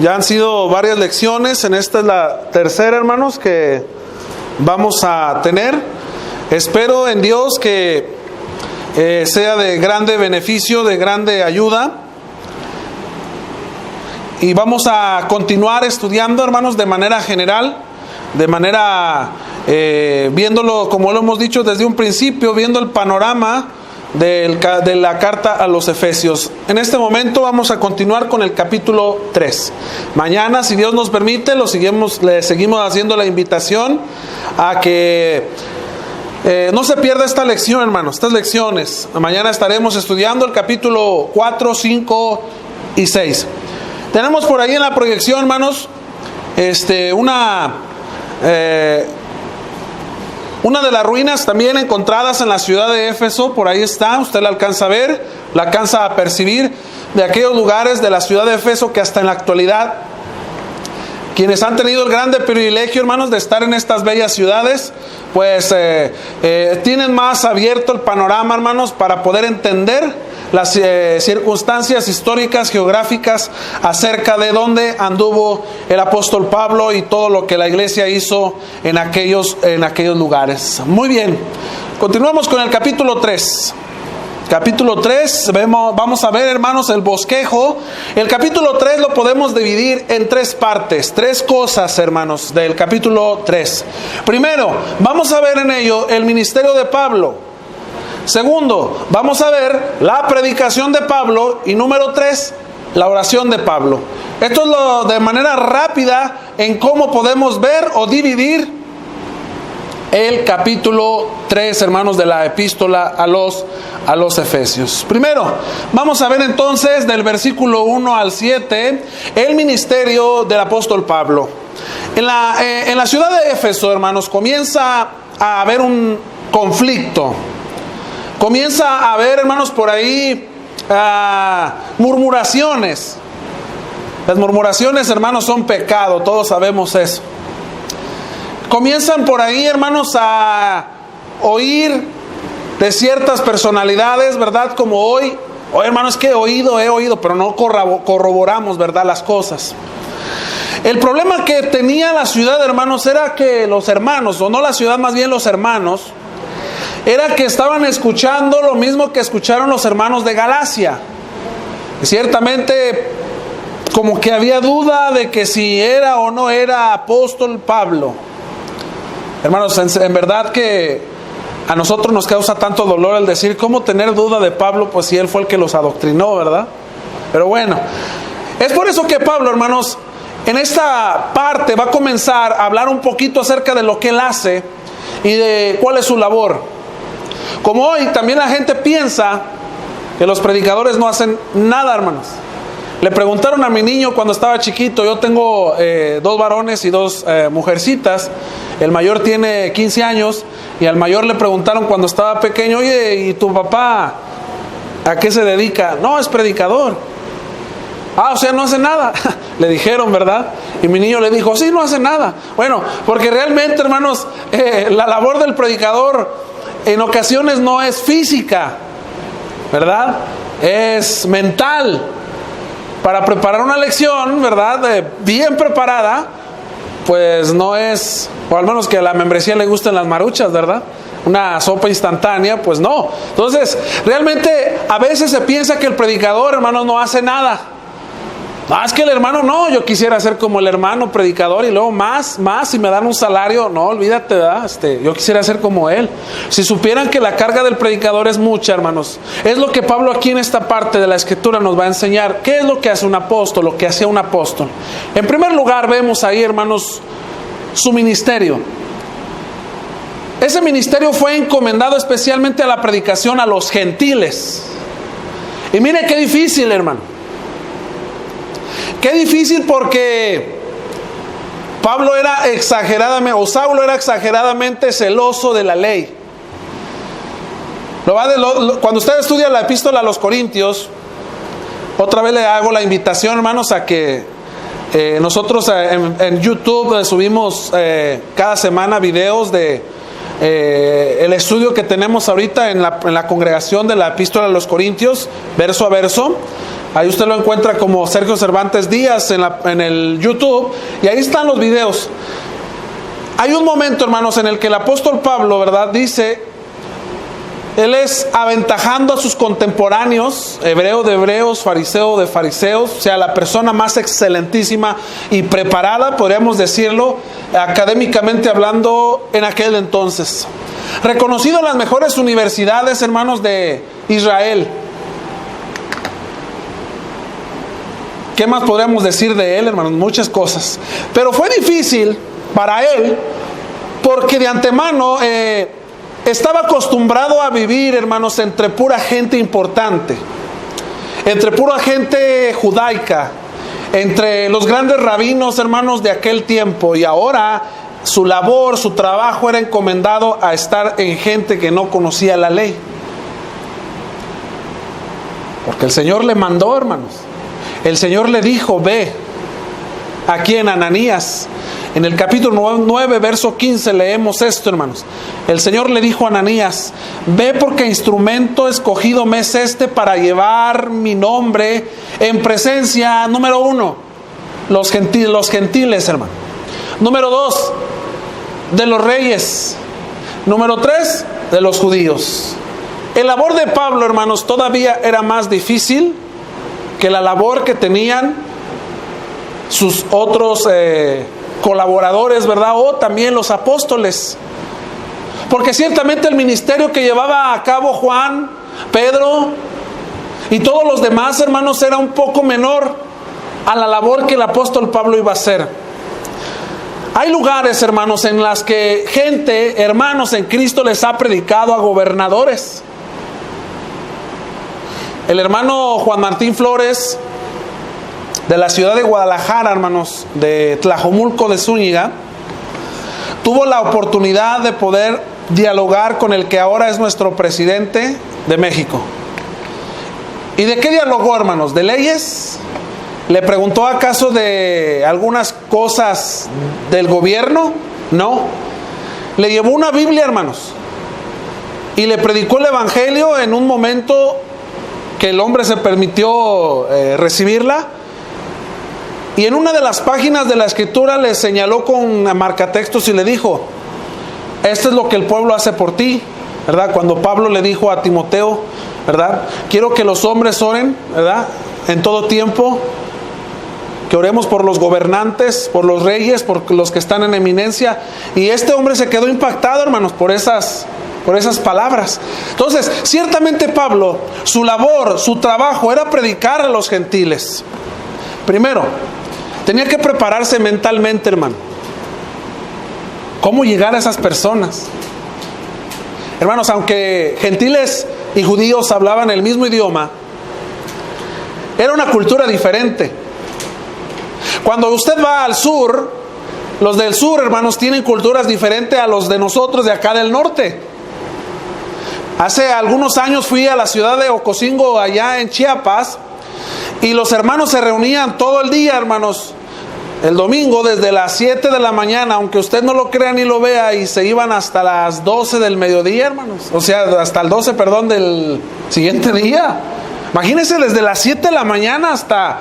Ya han sido varias lecciones, en esta es la tercera, hermanos, que vamos a tener. Espero en Dios que sea de grande beneficio, de grande ayuda. Y vamos a continuar estudiando, hermanos, de manera general, de manera viéndolo, como lo hemos dicho desde un principio, viendo el panorama de la carta a los Efesios. En este momento vamos a continuar con el capítulo 3. Mañana, si Dios nos permite, le seguimos haciendo la invitación a que no se pierda esta lección, hermanos, estas lecciones. Mañana estaremos estudiando el capítulo 4, 5 y 6. Tenemos por ahí en la proyección, hermanos, una de las ruinas también encontradas en la ciudad de Éfeso. Por ahí está, usted la alcanza a ver, la alcanza a percibir, de aquellos lugares de la ciudad de Éfeso que hasta en la actualidad, quienes han tenido el grande privilegio, hermanos, de estar en estas bellas ciudades, pues tienen más abierto el panorama, hermanos, para poder entender las circunstancias históricas, geográficas, acerca de dónde anduvo el apóstol Pablo y todo lo que la iglesia hizo en aquellos lugares. Muy bien, continuamos con el capítulo 3. Capítulo 3, vamos a ver, hermanos, el bosquejo. El capítulo 3 lo podemos dividir en tres partes, tres cosas, hermanos, del capítulo 3. Primero, vamos a ver en ello el ministerio de Pablo. Segundo, vamos a ver la predicación de Pablo. Y número 3, la oración de Pablo. Esto es de manera rápida en cómo podemos ver o dividir el capítulo 3, hermanos, de la epístola a los Efesios. Primero, vamos a ver entonces del versículo 1 al 7 el ministerio del apóstol Pablo. En la ciudad de Éfeso, hermanos, comienza a haber un conflicto. Comienza a haber, hermanos, por ahí murmuraciones. Las murmuraciones, hermanos, son pecado, todos sabemos eso. Comienzan por ahí, hermanos, a oír de ciertas personalidades, ¿verdad? Como hoy, hermanos, que he oído, pero no corroboramos, ¿verdad?, las cosas. El problema que tenía la ciudad, hermanos, era que los hermanos, o no la ciudad, más bien los hermanos, era que estaban escuchando lo mismo que escucharon los hermanos de Galacia. Ciertamente, como que había duda de que si era o no era apóstol Pablo. Hermanos, en verdad que a nosotros nos causa tanto dolor el decir, ¿cómo tener duda de Pablo? Pues si él fue el que los adoctrinó, ¿verdad? Pero bueno, es por eso que Pablo, hermanos, en esta parte va a comenzar a hablar un poquito acerca de lo que él hace y de cuál es su labor. Como hoy también la gente piensa que los predicadores no hacen nada, hermanos. Le preguntaron a mi niño cuando estaba chiquito. Yo tengo 2 varones y 2 mujercitas. El mayor tiene 15 años y al mayor le preguntaron cuando estaba pequeño, oye, ¿y tu papá a qué se dedica? No, es predicador. O sea, no hace nada. Le dijeron, ¿verdad? Y mi niño le dijo, sí, no hace nada. Bueno, porque realmente, hermanos, la labor del predicador en ocasiones no es física, ¿verdad? Es mental. Para preparar una lección, ¿verdad?, bien preparada, pues no es, o al menos que a la membresía le gusten las maruchas, ¿verdad? Una sopa instantánea, pues no. Entonces, realmente a veces se piensa que el predicador, hermanos, no hace nada. Es que el hermano, no, yo quisiera ser como el hermano predicador y luego más, si me dan un salario, no, olvídate, ¿verdad? Yo quisiera ser como él. Si supieran que la carga del predicador es mucha, hermanos. Es lo que Pablo aquí en esta parte de la escritura nos va a enseñar. ¿Qué es lo que hace un apóstol, lo que hacía un apóstol? En primer lugar, vemos ahí, hermanos, su ministerio. Ese ministerio fue encomendado especialmente a la predicación a los gentiles. Y mire qué difícil, hermano. Qué difícil, porque Saulo era exageradamente celoso de la ley. Cuando usted estudia la epístola a los Corintios, otra vez le hago la invitación, hermanos, a que nosotros en YouTube subimos cada semana videos de el estudio que tenemos ahorita en la congregación de la epístola a los Corintios, verso a verso. Ahí usted lo encuentra como Sergio Cervantes Díaz en el YouTube, y ahí están los videos. Hay un momento, hermanos, en el que el apóstol Pablo, ¿verdad?, dice, él es aventajando a sus contemporáneos, hebreo de hebreos, fariseo de fariseos, o sea, la persona más excelentísima y preparada, podríamos decirlo, académicamente hablando, en aquel entonces. Reconocido en las mejores universidades, hermanos, de Israel. ¿Qué más podríamos decir de él, hermanos? Muchas cosas. Pero fue difícil para él, porque de antemano estaba acostumbrado a vivir, hermanos, entre pura gente importante, entre pura gente judaica, entre los grandes rabinos, hermanos, de aquel tiempo. Y ahora su labor, su trabajo era encomendado a estar en gente que no conocía la ley. Porque el Señor le mandó, hermanos. El Señor le dijo, ve. Aquí en Ananías, en el capítulo 9, verso 15, leemos esto, hermanos. El Señor le dijo a Ananías, ve, porque instrumento escogido me es este para llevar mi nombre en presencia, número 1, los gentiles, hermano. Número 2, de los reyes. Número 3, de los judíos. El labor de Pablo, hermanos, todavía era más difícil que la labor que tenían sus otros colaboradores, ¿verdad? O también los apóstoles. Porque ciertamente el ministerio que llevaba a cabo Juan, Pedro y todos los demás, hermanos, era un poco menor a la labor que el apóstol Pablo iba a hacer. Hay lugares, hermanos, en las que gente, hermanos en Cristo, les ha predicado a gobernadores. El hermano Juan Martín Flores, de la ciudad de Guadalajara, hermanos, de Tlajomulco de Zúñiga, tuvo la oportunidad de poder dialogar con el que ahora es nuestro presidente de México. ¿Y de qué dialogó, hermanos? ¿De leyes? ¿Le preguntó acaso de algunas cosas del gobierno? No. Le llevó una Biblia, hermanos, y le predicó el evangelio en un momento que el hombre se permitió recibirla. Y en una de las páginas de la escritura le señaló con marcatextos y le dijo, esto es lo que el pueblo hace por ti, ¿verdad? Cuando Pablo le dijo a Timoteo, ¿verdad? Quiero que los hombres oren, ¿verdad? En todo tiempo, que oremos por los gobernantes, por los reyes, por los que están en eminencia. Y este hombre se quedó impactado, hermanos, por esas palabras. Entonces, ciertamente Pablo, su labor, su trabajo era predicar a los gentiles. Primero, tenía que prepararse mentalmente, hermano. ¿Cómo llegar a esas personas? Hermanos, aunque gentiles y judíos hablaban el mismo idioma, era una cultura diferente. Cuando usted va al sur, los del sur, hermanos, tienen culturas diferentes a los de nosotros de acá del norte. Hace algunos años fui a la ciudad de Ocosingo, allá en Chiapas, y los hermanos se reunían todo el día, hermanos, el domingo desde las 7 de la mañana, aunque usted no lo crea ni lo vea, y se iban hasta las 12 del mediodía, hermanos. O sea, hasta el 12, perdón, del siguiente día. Imagínense, desde las 7 de la mañana hasta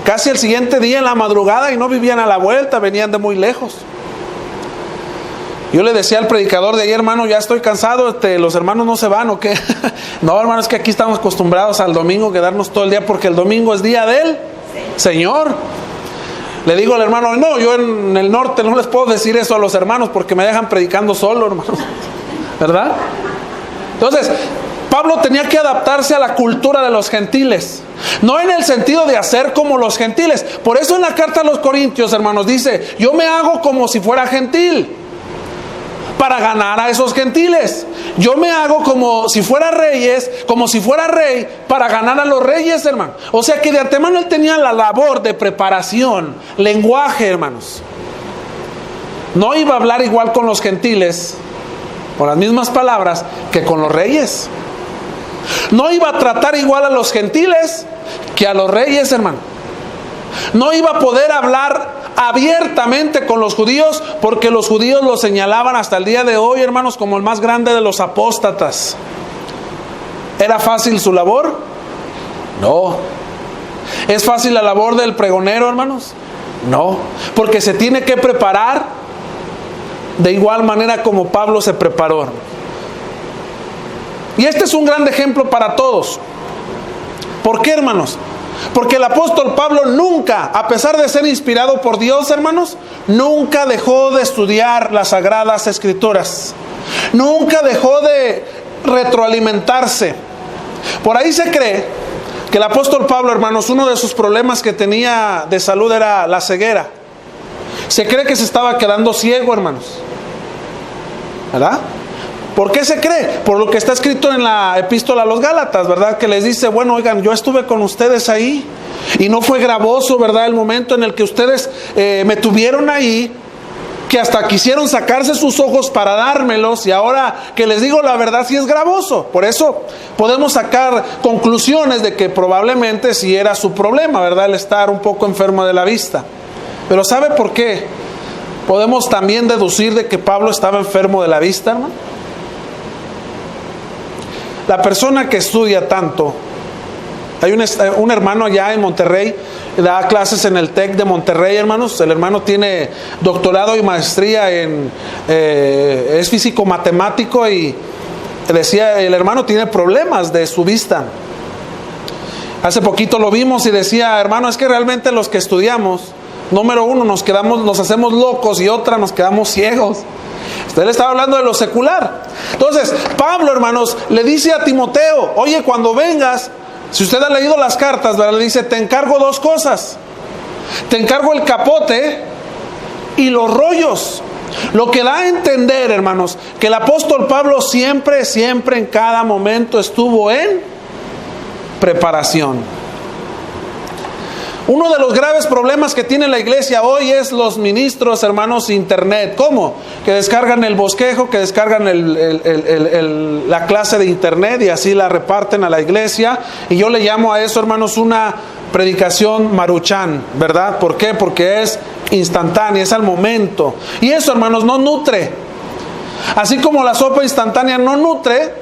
casi el siguiente día en la madrugada, y no vivían a la vuelta, venían de muy lejos. Yo le decía al predicador de ayer, hermano, ya estoy cansado, los hermanos no se van, ¿o qué? No, hermano, es que aquí estamos acostumbrados al domingo quedarnos todo el día, porque el domingo es día del Señor. Le digo al hermano, no, yo en el norte no les puedo decir eso a los hermanos porque me dejan predicando solo, hermanos, ¿verdad? Entonces, Pablo tenía que adaptarse a la cultura de los gentiles, no en el sentido de hacer como los gentiles. Por eso en la carta a los Corintios, hermanos, dice, yo me hago como si fuera gentil para ganar a esos gentiles. Yo me hago como si fuera rey para ganar a los reyes, hermano. O sea que de antemano él tenía la labor de preparación, lenguaje, hermanos. No iba a hablar igual con los gentiles, con las mismas palabras, que con los reyes. No iba a tratar igual a los gentiles que a los reyes, hermano. No iba a poder hablar abiertamente con los judíos, porque los judíos lo señalaban hasta el día de hoy, hermanos, como el más grande de los apóstatas. ¿Era fácil su labor? No. ¿Es fácil la labor del pregonero, hermanos? No, porque se tiene que preparar de igual manera como Pablo se preparó. Y este es un gran ejemplo para todos. ¿Por qué, hermanos? Porque el apóstol Pablo nunca, a pesar de ser inspirado por Dios, hermanos, nunca dejó de estudiar las Sagradas Escrituras. Nunca dejó de retroalimentarse. Por ahí se cree que el apóstol Pablo, hermanos, uno de sus problemas que tenía de salud era la ceguera. Se cree que se estaba quedando ciego, hermanos. ¿Verdad? ¿Por qué se cree? Por lo que está escrito en la epístola a los Gálatas, ¿verdad? Que les dice, bueno, oigan, yo estuve con ustedes ahí y no fue gravoso, ¿verdad? El momento en el que ustedes me tuvieron ahí, que hasta quisieron sacarse sus ojos para dármelos, y ahora que les digo la verdad sí es gravoso. Por eso podemos sacar conclusiones de que probablemente sí era su problema, ¿verdad? El estar un poco enfermo de la vista. Pero ¿sabe por qué? Podemos también deducir de que Pablo estaba enfermo de la vista, hermano. La persona que estudia tanto, hay un hermano allá en Monterrey, da clases en el TEC de Monterrey, hermanos. El hermano tiene doctorado y maestría es físico matemático, y decía, el hermano tiene problemas de su vista. Hace poquito lo vimos y decía, hermano, es que realmente los que estudiamos, número uno, nos hacemos locos, y otra, nos quedamos ciegos. Usted le estaba hablando de lo secular. Entonces, Pablo, hermanos, le dice a Timoteo, oye, cuando vengas, si usted ha leído las cartas, ¿verdad? Le dice, te encargo dos cosas. Te encargo el capote y los rollos. Lo que da a entender, hermanos, que el apóstol Pablo siempre en cada momento estuvo en preparación. Uno de los graves problemas que tiene la iglesia hoy es los ministros, hermanos, internet. ¿Cómo? Que descargan el bosquejo, que descargan la clase de internet y así la reparten a la iglesia. Y yo le llamo a eso, hermanos, una predicación maruchan, ¿verdad? ¿Por qué? Porque es instantánea, es al momento. Y eso, hermanos, no nutre. Así como la sopa instantánea no nutre,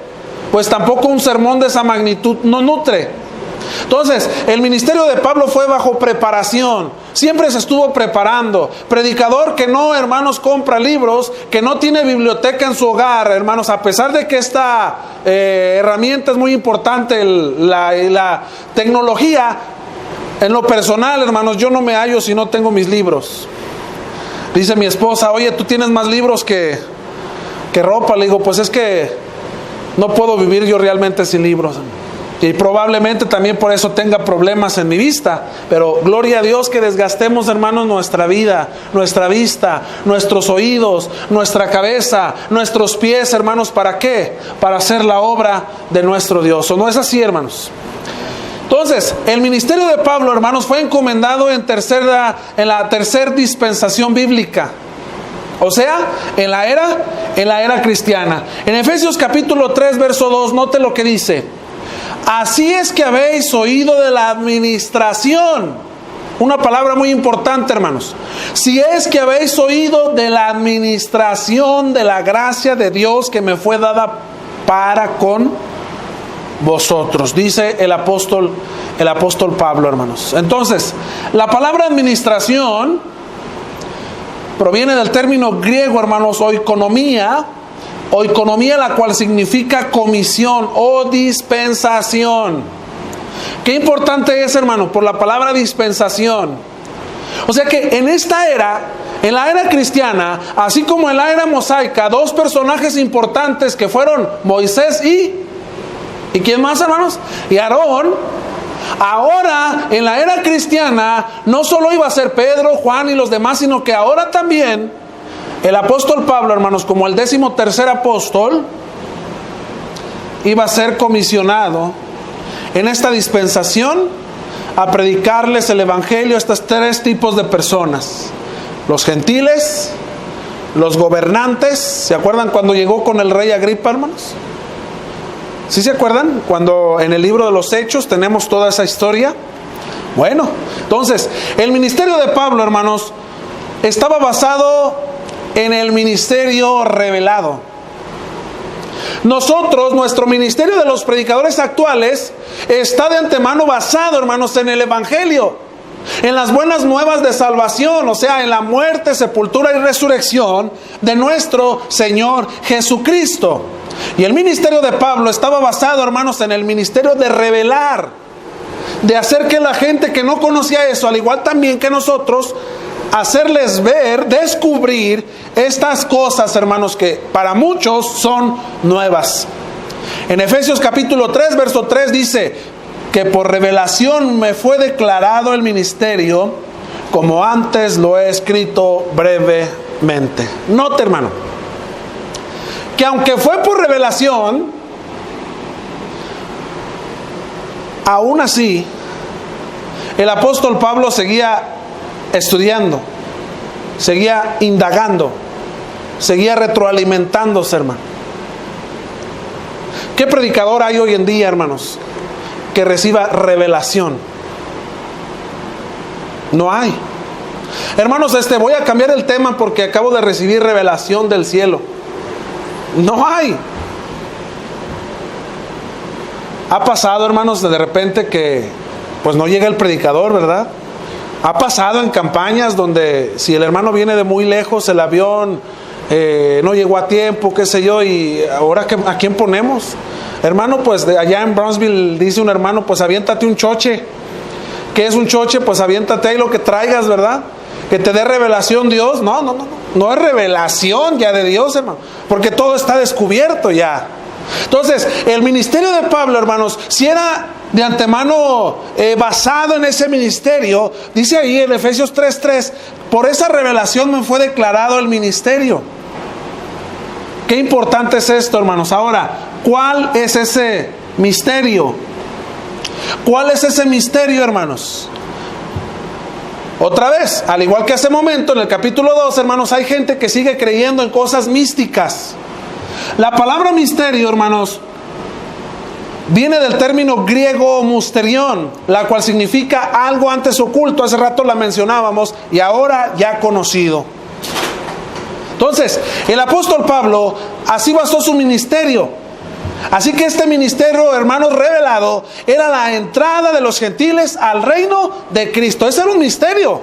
pues tampoco un sermón de esa magnitud no nutre. Entonces, el ministerio de Pablo fue bajo preparación. Siempre se estuvo preparando. Predicador que no, hermanos, compra libros, que no tiene biblioteca en su hogar, hermanos, a pesar de que esta herramienta es muy importante, la tecnología. En lo personal, hermanos, yo no me hallo si no tengo mis libros. Dice mi esposa, oye, tú tienes más libros que ropa. Le digo, pues es que no puedo vivir yo realmente sin libros. Y probablemente también por eso tenga problemas en mi vista. Pero gloria a Dios que desgastemos, hermanos, nuestra vida, nuestra vista, nuestros oídos, nuestra cabeza, nuestros pies, hermanos. ¿Para qué? Para hacer la obra de nuestro Dios. ¿O no es así, hermanos? Entonces, el ministerio de Pablo, hermanos, fue encomendado en la tercera dispensación bíblica. O sea, en la era cristiana. En Efesios capítulo 3, verso 2, note lo que dice. Así es que habéis oído de la administración. Una palabra muy importante, hermanos. Si es que habéis oído de la administración de la gracia de Dios que me fue dada para con vosotros, dice el apóstol Pablo, hermanos. Entonces, la palabra administración proviene del término griego, hermanos, oikonomía, la cual significa comisión o dispensación. Qué importante es, hermano, por la palabra dispensación. O sea que en esta era, en la era cristiana, así como en la era mosaica, dos personajes importantes que fueron Moisés y ¿quién más, hermanos? Y Aarón. Ahora, en la era cristiana, no solo iba a ser Pedro, Juan y los demás, sino que ahora también el apóstol Pablo, hermanos, como el 13º apóstol, iba a ser comisionado en esta dispensación a predicarles el evangelio a estos tres tipos de personas: los gentiles, los gobernantes. ¿Se acuerdan cuando llegó con el rey Agripa, hermanos? ¿Sí se acuerdan? Cuando en el libro de los Hechos tenemos toda esa historia. Bueno, entonces, el ministerio de Pablo, hermanos, estaba basado en el ministerio revelado. Nosotros, nuestro ministerio de los predicadores actuales está de antemano basado, hermanos, en el Evangelio, en las buenas nuevas de salvación, o sea, en la muerte, sepultura y resurrección de nuestro Señor Jesucristo. Y el ministerio de Pablo estaba basado, hermanos, en el ministerio de revelar, de hacer que la gente que no conocía eso, al igual también que nosotros, hacerles ver, descubrir estas cosas, hermanos, que para muchos son nuevas. En Efesios capítulo 3, verso 3 dice que por revelación me fue declarado el ministerio, como antes lo he escrito brevemente. Note, hermano, que aunque fue por revelación, aún así el apóstol Pablo seguía estudiando, seguía indagando, seguía retroalimentándose, hermano. ¿Qué predicador hay hoy en día, hermanos, que reciba revelación? No hay. Hermanos, voy a cambiar el tema porque acabo de recibir revelación del cielo. No hay. Ha pasado, hermanos, de repente que pues no llega el predicador, ¿verdad? Ha pasado en campañas donde si el hermano viene de muy lejos, el avión no llegó a tiempo, qué sé yo, y ahora ¿a quién ponemos? Hermano, pues de allá en Brownsville dice un hermano, pues aviéntate un choche. ¿Qué es un choche? Pues aviéntate ahí lo que traigas, ¿verdad? Que te dé revelación Dios. No es revelación ya de Dios, hermano, porque todo está descubierto ya. Entonces, el ministerio de Pablo, hermanos, si era de antemano basado en ese ministerio, dice ahí en Efesios 3:3, por esa revelación me fue declarado el ministerio. Qué importante es esto, hermanos. Ahora, ¿cuál es ese misterio? ¿Cuál es ese misterio, hermanos? Otra vez, al igual que hace momento, en el capítulo 2, hermanos, hay gente que sigue creyendo en cosas místicas. La palabra misterio, hermanos, viene del término griego musterión, la cual significa algo antes oculto. Hace rato la mencionábamos y ahora ya conocido. Entonces, el apóstol Pablo así basó su ministerio. Así que este ministerio, hermanos, revelado, era la entrada de los gentiles al reino de Cristo. Ese era un misterio.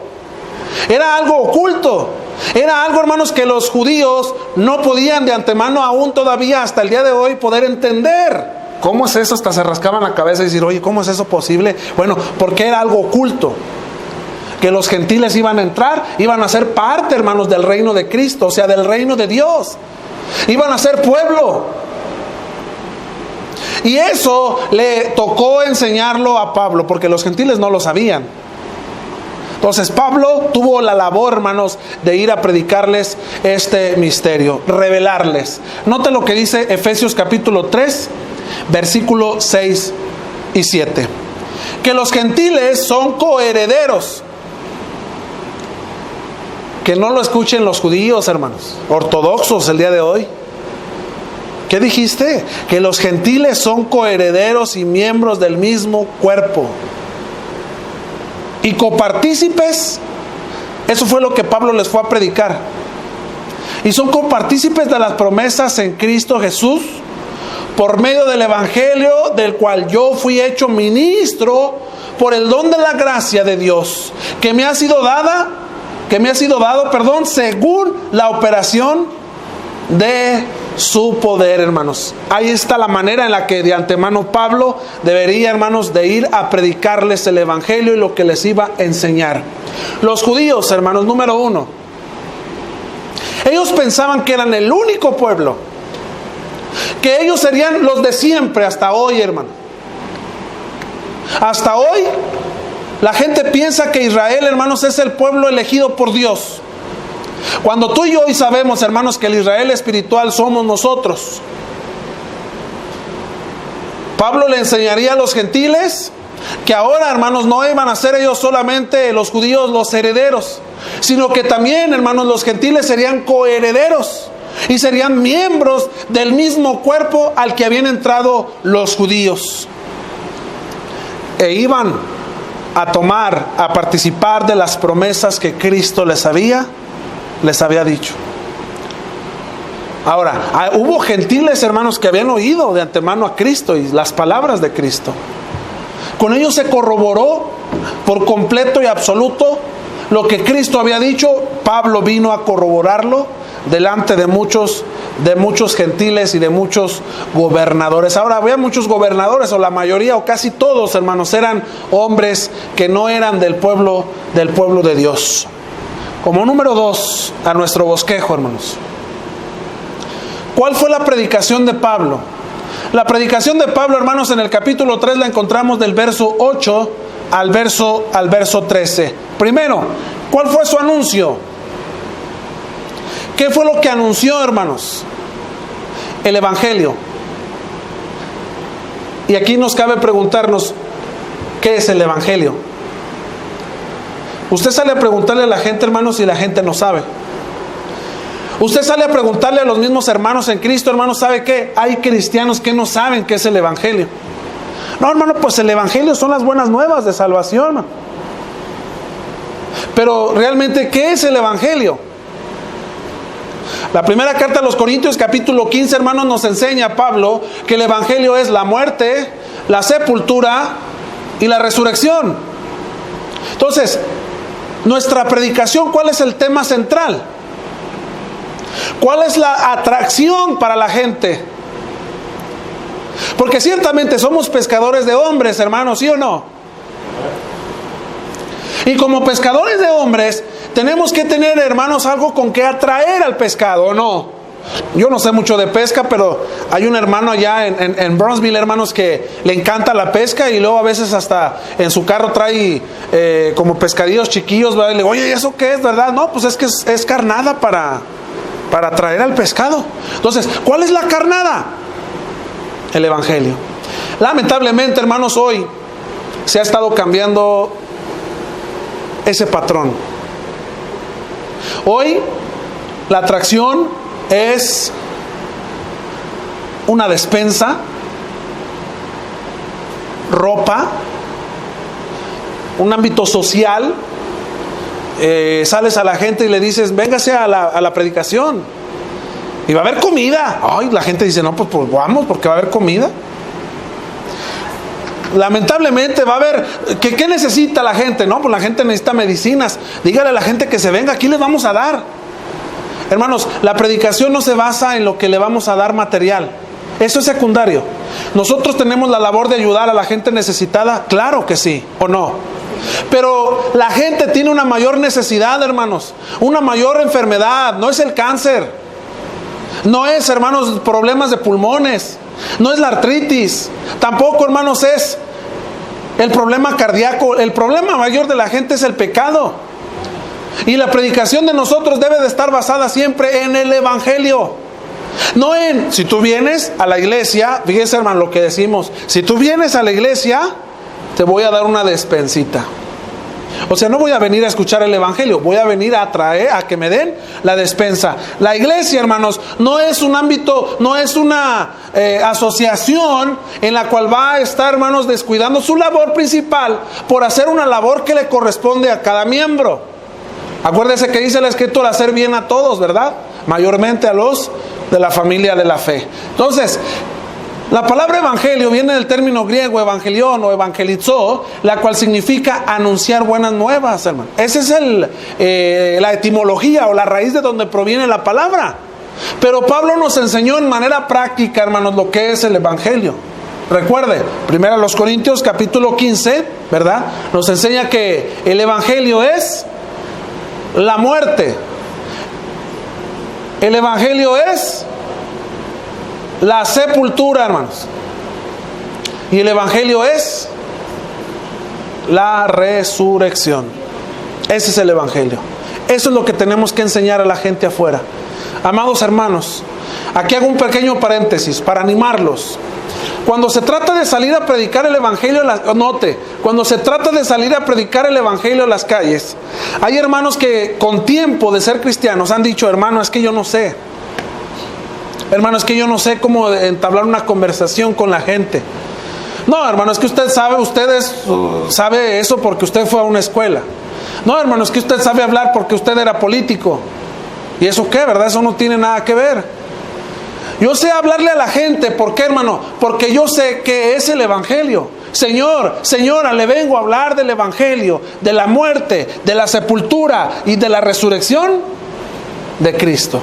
Era algo oculto. Era algo, hermanos, que los judíos no podían de antemano, aún todavía hasta el día de hoy, poder entender. ¿Cómo es eso? Hasta se rascaban la cabeza y decir, oye, ¿cómo es eso posible? Bueno, porque era algo oculto. Que los gentiles iban a entrar, iban a ser parte, hermanos, del reino de Cristo, o sea, del reino de Dios. Iban a ser pueblo. Y eso le tocó enseñarlo a Pablo, porque los gentiles no lo sabían. Entonces Pablo tuvo la labor, hermanos, de ir a predicarles este misterio, revelarles. Note lo que dice Efesios capítulo 3, versículo 6 y 7. Que los gentiles son coherederos. Que no lo escuchen los judíos, hermanos, ortodoxos el día de hoy. ¿Qué dijiste? Que los gentiles son coherederos y miembros del mismo cuerpo. Y copartícipes, eso fue lo que Pablo les fue a predicar. Y son copartícipes de las promesas en Cristo Jesús, por medio del Evangelio, del cual yo fui hecho ministro por el don de la gracia de Dios, que me ha sido dado, según la operación de su poder, hermanos. Ahí está la manera en la que de antemano Pablo debería, hermanos, de ir a predicarles el evangelio y lo que les iba a enseñar. Los judíos, hermanos, número uno, ellos pensaban que eran el único pueblo, que ellos serían los de siempre hasta hoy, hermano. Hasta hoy la gente piensa que Israel, hermanos, es el pueblo elegido por Dios. Cuando tú y yo hoy sabemos, hermanos, que el Israel espiritual somos nosotros. Pablo le enseñaría a los gentiles que ahora, hermanos, no iban a ser ellos solamente los judíos los herederos, sino que también, hermanos, los gentiles serían coherederos y serían miembros del mismo cuerpo al que habían entrado los judíos. E iban a participar de las promesas que Cristo les había dicho. Ahora, hubo gentiles, hermanos, que habían oído de antemano a Cristo y las palabras de Cristo. Con ellos se corroboró por completo y absoluto lo que Cristo había dicho. Pablo vino a corroborarlo delante de muchos gentiles y de muchos gobernadores. Ahora, había muchos gobernadores, o la mayoría, o casi todos, hermanos, eran hombres que no eran del pueblo de Dios. Como número 2, a nuestro bosquejo, hermanos. ¿Cuál fue la predicación de Pablo? La predicación de Pablo, hermanos, en el capítulo 3 la encontramos del verso 8 al verso 13. Primero, ¿cuál fue su anuncio? ¿Qué fue lo que anunció, hermanos? El Evangelio. Y aquí nos cabe preguntarnos, ¿qué es el Evangelio? Usted sale a preguntarle a la gente, hermanos, y la gente no sabe. Usted sale a preguntarle a los mismos hermanos en Cristo, hermanos, ¿sabe qué? Hay cristianos que no saben qué es el Evangelio. No, hermano, pues el Evangelio son las buenas nuevas de salvación, hermano. Pero realmente, ¿qué es el Evangelio? La primera carta a los Corintios, capítulo 15, hermanos, nos enseña Pablo que el Evangelio es la muerte, la sepultura y la resurrección. Entonces, nuestra predicación, ¿cuál es el tema central? ¿Cuál es la atracción para la gente? Porque ciertamente somos pescadores de hombres, hermanos, ¿sí o no? Y como pescadores de hombres, tenemos que tener, hermanos, algo con que atraer al pescado, ¿o no? Yo no sé mucho de pesca, pero hay un hermano allá en Bronzeville, hermanos, que le encanta la pesca y luego a veces hasta en su carro trae como pescadillos chiquillos, ¿verdad? Y le digo, oye, ¿y eso qué es, verdad? No, pues es que es carnada para atraer al pescado. Entonces, ¿cuál es la carnada? El Evangelio. Lamentablemente, hermanos, hoy se ha estado cambiando ese patrón. Hoy la atracción es una despensa, ropa, un ámbito social. Sales a la gente y le dices, véngase a la predicación y va a haber comida. Ay, la gente dice, no, pues vamos, porque va a haber comida. Lamentablemente va a haber, ¿qué necesita la gente? No, pues la gente necesita medicinas. Dígale a la gente que se venga, aquí les vamos a dar. Hermanos, la predicación no se basa en lo que le vamos a dar material. Eso es secundario. Nosotros tenemos la labor de ayudar a la gente necesitada, claro que sí, ¿o no? Pero la gente tiene una mayor necesidad, hermanos, una mayor enfermedad. No es el cáncer, no es, hermanos, problemas de pulmones, no es la artritis, tampoco, hermanos, es el problema cardíaco. El problema mayor de la gente es el pecado. Y la predicación de nosotros debe de estar basada siempre en el Evangelio. No en, si tú vienes a la iglesia, fíjese, hermano, lo que decimos, si tú vienes a la iglesia, te voy a dar una despensita. O sea, no voy a venir a escuchar el Evangelio, voy a venir a traer, a que me den la despensa. La iglesia, hermanos, no es un ámbito, no es una asociación en la cual va a estar, hermanos, descuidando su labor principal por hacer una labor que le corresponde a cada miembro. Acuérdese que dice la Escritura, hacer bien a todos, ¿verdad? Mayormente a los de la familia de la fe. Entonces, la palabra evangelio viene del término griego evangelión o evangelizo, la cual significa anunciar buenas nuevas, hermano. Esa es la etimología o la raíz de donde proviene la palabra. Pero Pablo nos enseñó en manera práctica, hermanos, lo que es el evangelio. Recuerde, 1 Corintios capítulo 15, ¿verdad? Nos enseña que el evangelio es la muerte. El evangelio es la sepultura, hermanos. Y el evangelio es la resurrección. Ese es el evangelio. Eso es lo que tenemos que enseñar a la gente afuera. Amados hermanos, aquí hago un pequeño paréntesis para animarlos. Cuando se trata de salir a predicar el evangelio, cuando se trata de salir a predicar el evangelio en las calles, hay hermanos que con tiempo de ser cristianos han dicho, hermano, es que yo no sé. Hermano, es que yo no sé cómo entablar una conversación con la gente. No, hermano, es que usted sabe eso porque usted fue a una escuela. No, hermano, es que usted sabe hablar porque usted era político. ¿Y eso qué, verdad? Eso no tiene nada que ver. Yo sé hablarle a la gente. ¿Por qué, hermano? Porque yo sé que es el Evangelio. Señor, señora, le vengo a hablar del Evangelio, de la muerte, de la sepultura y de la resurrección de Cristo.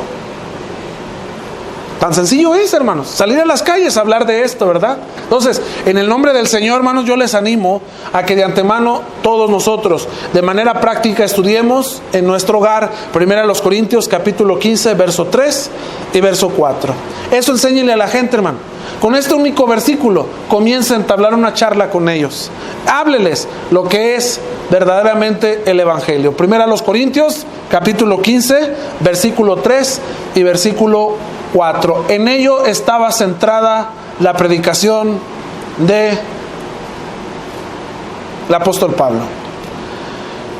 Tan sencillo es, hermanos, salir a las calles a hablar de esto, ¿verdad? Entonces, en el nombre del Señor, hermanos, yo les animo a que de antemano todos nosotros, de manera práctica, estudiemos en nuestro hogar, 1 Corintios capítulo 15, verso 3 y verso 4. Eso enséñenle a la gente, hermano. Con este único versículo, comienza a entablar una charla con ellos. Hábleles lo que es verdaderamente el Evangelio. 1 Corintios capítulo 15, versículo 3 y versículo 4. En ello estaba centrada la predicación del apóstol Pablo.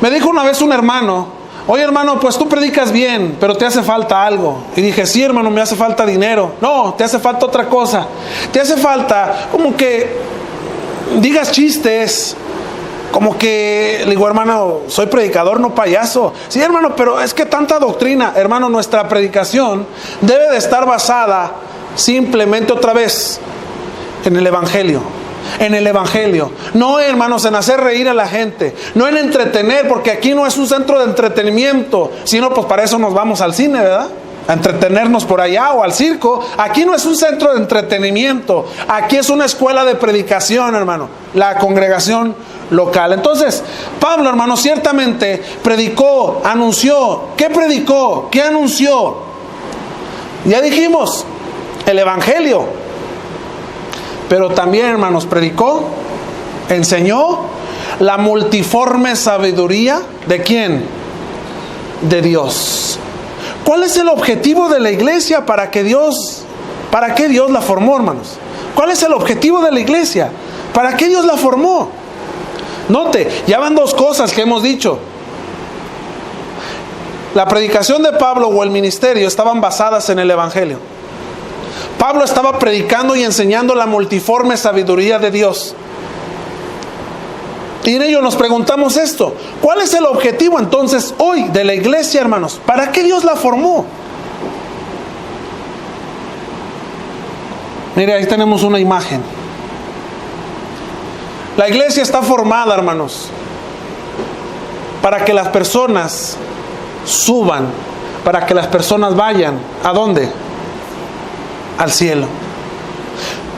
Me dijo una vez un hermano: oye, hermano, pues tú predicas bien, pero te hace falta algo. Y dije: sí, hermano, me hace falta dinero. No, te hace falta otra cosa. Te hace falta como que digas chistes. Como que, le digo: hermano, soy predicador, no payaso. Sí, hermano, pero es que tanta doctrina. Hermano, nuestra predicación debe de estar basada simplemente, otra vez, en el Evangelio. En el Evangelio. No, hermanos, en hacer reír a la gente. No en entretener, porque aquí no es un centro de entretenimiento. Sino, pues para eso nos vamos al cine, ¿verdad? A entretenernos por allá, o al circo. Aquí no es un centro de entretenimiento. Aquí es una escuela de predicación, hermano. La congregación local. Entonces, Pablo, hermano, ciertamente predicó, anunció. ¿Qué predicó? ¿Qué anunció? Ya dijimos, el Evangelio. Pero también, hermanos, predicó, enseñó la multiforme sabiduría ¿de quién? De Dios. ¿Cuál es el objetivo de la iglesia? ¿Para qué Dios la formó, hermanos? ¿Cuál es el objetivo de la iglesia? ¿Para qué Dios la formó? Note, ya van dos cosas que hemos dicho. La predicación de Pablo o el ministerio estaban basadas en el Evangelio. Pablo estaba predicando y enseñando la multiforme sabiduría de Dios. Y en ello nos preguntamos esto: ¿cuál es el objetivo entonces hoy de la iglesia, hermanos? ¿Para qué Dios la formó? Mire, ahí tenemos una imagen. La iglesia está formada, hermanos, para que las personas suban, para que las personas vayan. ¿A dónde? Al cielo.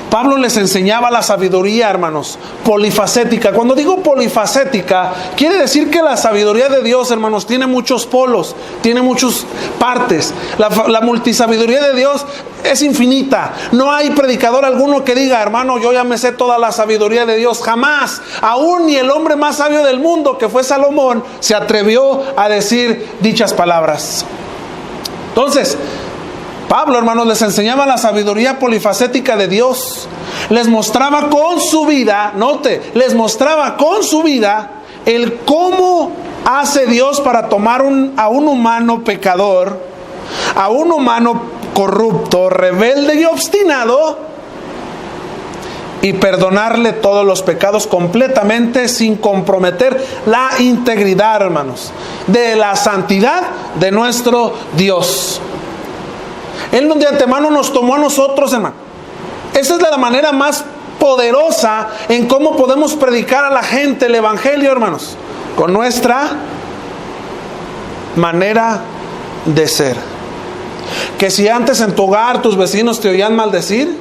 Pablo les enseñaba la sabiduría, hermanos, polifacética. Cuando digo polifacética, quiere decir que la sabiduría de Dios, hermanos, tiene muchos polos, tiene muchas partes. La multisabiduría de Dios es infinita. No hay predicador alguno que diga: hermano, yo ya me sé toda la sabiduría de Dios. Jamás. Aún ni el hombre más sabio del mundo, que fue Salomón, se atrevió a decir dichas palabras. Entonces, Pablo, hermanos, les enseñaba la sabiduría polifacética de Dios. Les mostraba con su vida, note, les mostraba con su vida el cómo hace Dios para tomar a un humano pecador, a un humano corrupto, rebelde y obstinado, y perdonarle todos los pecados completamente, sin comprometer la integridad, hermanos, de la santidad de nuestro Dios. Él de antemano nos tomó a nosotros, hermano. Esa es la manera más poderosa en cómo podemos predicar a la gente el Evangelio, hermanos, con nuestra manera de ser. Que si antes en tu hogar tus vecinos te oían maldecir,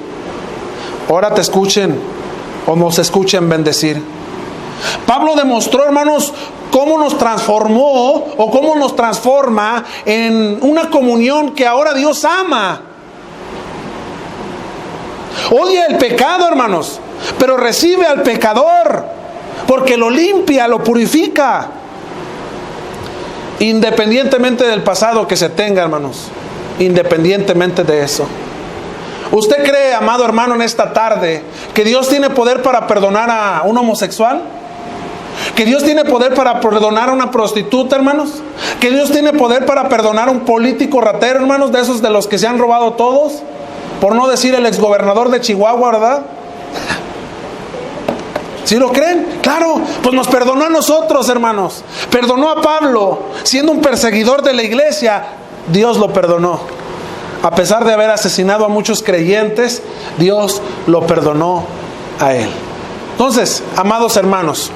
ahora te escuchen o nos escuchen bendecir. Pablo demostró, hermanos, cómo nos transformó o cómo nos transforma en una comunión que ahora Dios ama. Odia el pecado, hermanos, pero recibe al pecador porque lo limpia, lo purifica, independientemente del pasado que se tenga, hermanos, independientemente de eso. ¿Usted cree, amado hermano, en esta tarde que Dios tiene poder para perdonar a un homosexual? ¿Que Dios tiene poder para perdonar a una prostituta, hermanos? ¿Que Dios tiene poder para perdonar a un político ratero, hermanos, de esos de los que se han robado todos? Por no decir el exgobernador de Chihuahua, ¿verdad? ¿Sí lo creen? Claro, pues nos perdonó a nosotros, hermanos. Perdonó a Pablo, siendo un perseguidor de la iglesia. Dios lo perdonó. A pesar de haber asesinado a muchos creyentes, Dios lo perdonó a él. Entonces, amados hermanos,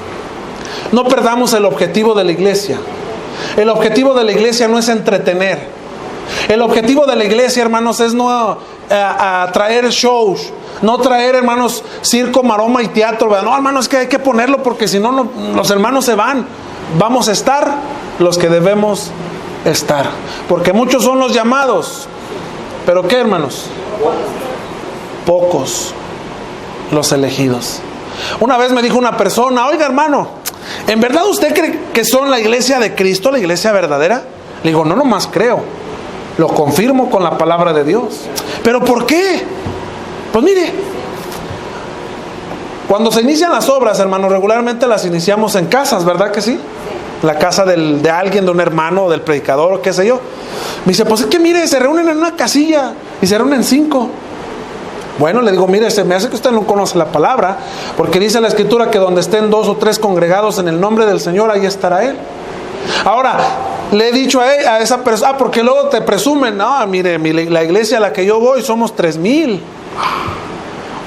no perdamos el objetivo de la iglesia. El objetivo de la iglesia no es entretener. El objetivo de la iglesia, hermanos, es no traer shows, no traer, hermanos, circo, maroma y teatro. No, hermanos, es que hay que ponerlo porque si no, los hermanos se van. Vamos a estar los que debemos estar. Porque muchos son los llamados. ¿Pero qué, hermanos? Pocos los elegidos. Una vez me dijo una persona: oiga, hermano, ¿en verdad usted cree que son la iglesia de Cristo, la iglesia verdadera? Le digo, no nomás creo, lo confirmo con la palabra de Dios. ¿Pero por qué? Pues mire, cuando se inician las obras, hermanos, regularmente las iniciamos en casas, ¿verdad que sí? La casa de alguien, de un hermano, del predicador, o qué sé yo. Me dice, pues es que mire, se reúnen en una casilla y se reúnen 5. Bueno, le digo, mire, se me hace que usted no conoce la palabra, porque dice la Escritura que donde estén 2 o 3 congregados en el nombre del Señor, ahí estará Él. Ahora, le he dicho a esa persona, porque luego te presumen, no, mire, la iglesia a la que yo voy somos 3,000.